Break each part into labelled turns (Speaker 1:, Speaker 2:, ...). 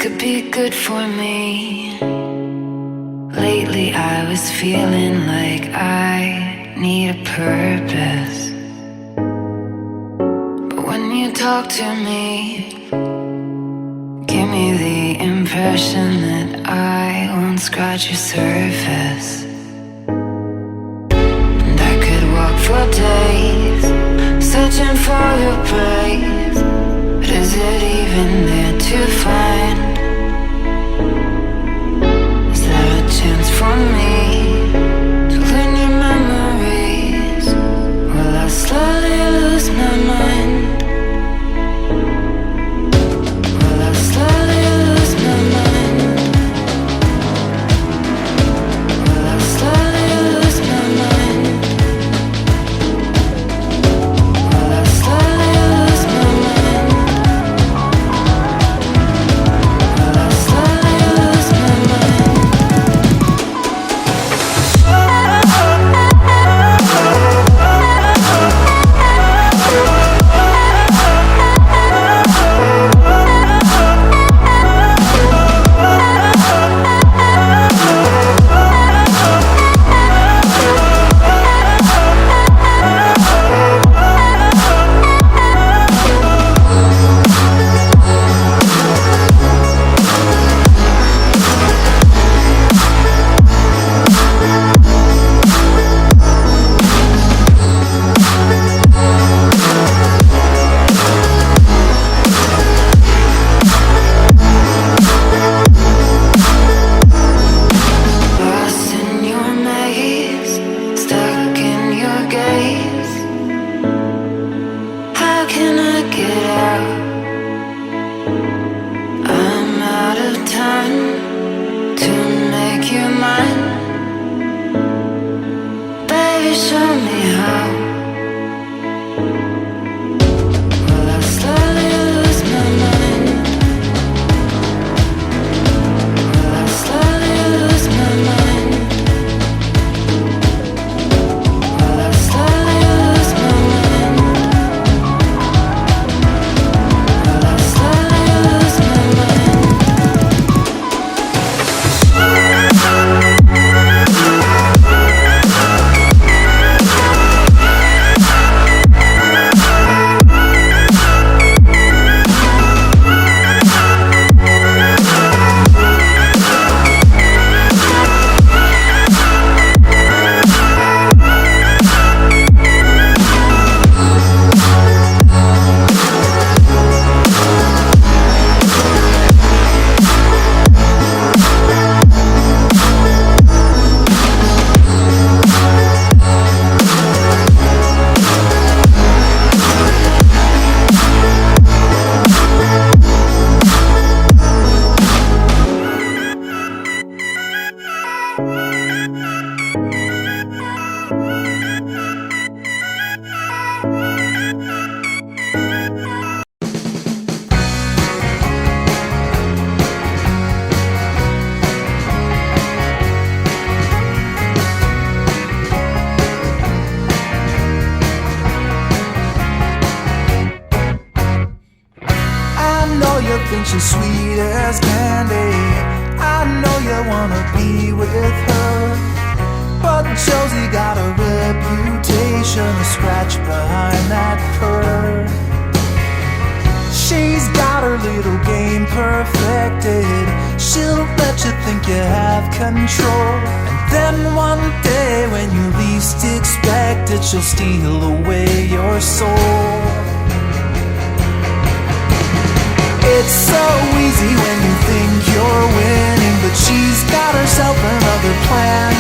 Speaker 1: could be good for me. Lately I was feeling like I need a purpose. But when you talk to me, give me the impression that I won't scratch your surface. And I could walk for days, searching for your praise. But is it even there to find? Is there a chance for me to learn your memories? Will I slowly lose my mind? Will I slowly lose my mind? Will I slowly lose my mind? Will I slowly lose my mind? Will I slowly lose my mind? Lost in your maze, stuck in your gaze. How can I get out? I'm out of time to make you mine. Baby, show me how. Will I slowly lose my mind? Will I slowly lose my mind? Will I slowly lose my mind? Will I slowly lose my mind?
Speaker 2: I know you think she's sweet as candy. I know you wanna be with her, but Josie got a reputation to scratch behind that fur. She's got her little game perfected. She'll let you think you have control, and then one day when you least expect it, she'll steal away your soul. It's so easy when you think you're winning, but she's got herself another plan.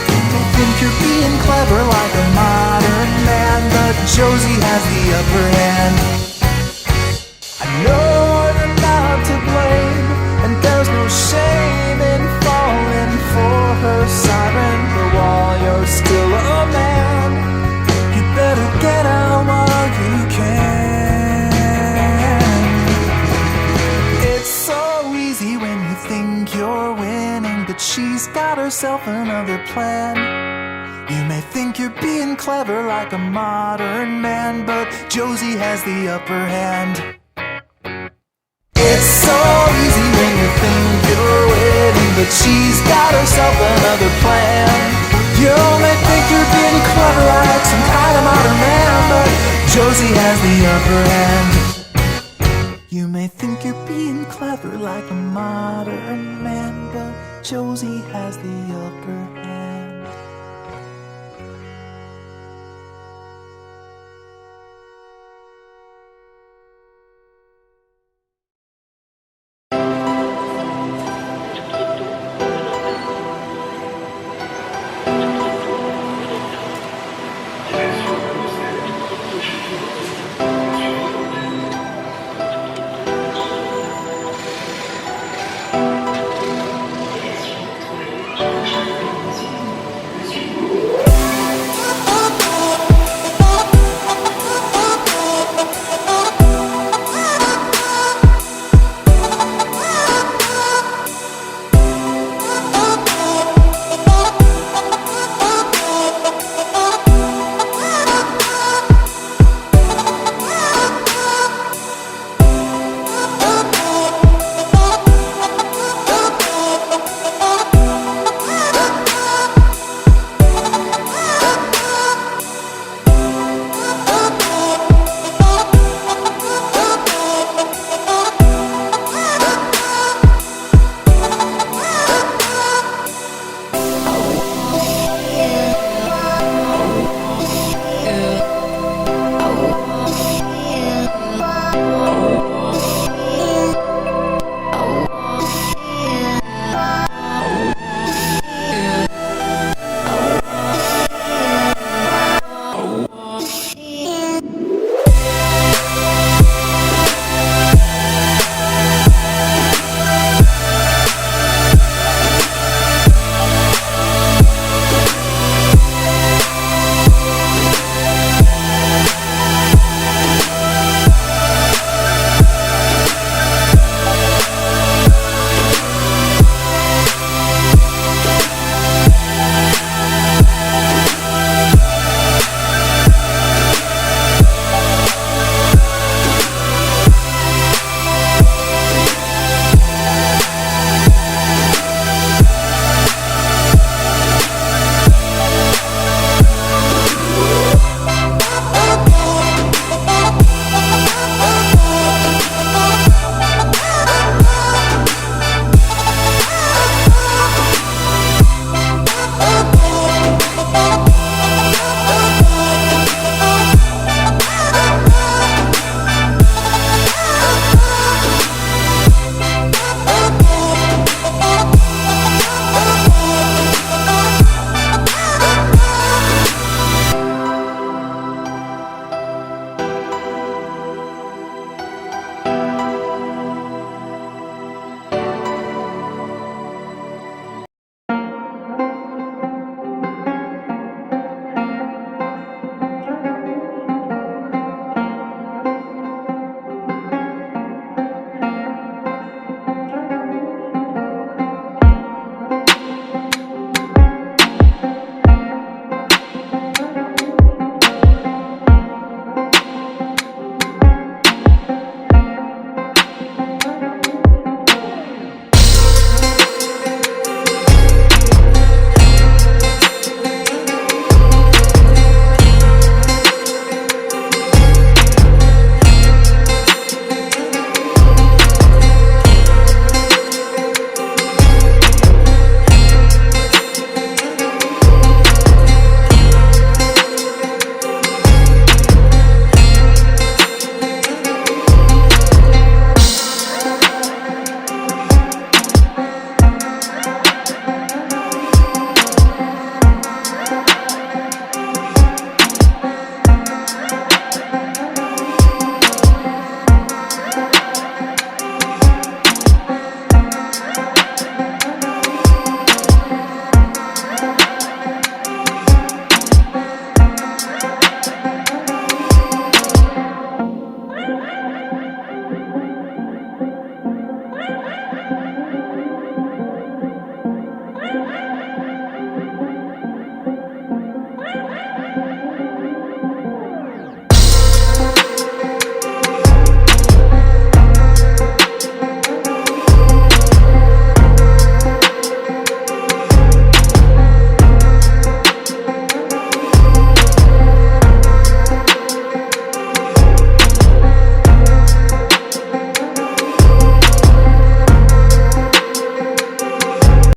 Speaker 2: You think you're being clever like a modern man, but Josie has the upper hand. I know you're not to blame, and there's no shame in falling for her siren, but while you're still a man, you better get out while you can. It's so easy when you think you're winning, but she's got herself another plan. You may think you're being clever like a modern man, but Josie has the upper hand. It's so easy when but she's got herself another plan. You may think you're being clever like some kind of modern man, but Josie has the upper hand. You may think you're being clever like a modern man, but Josie has the upper hand.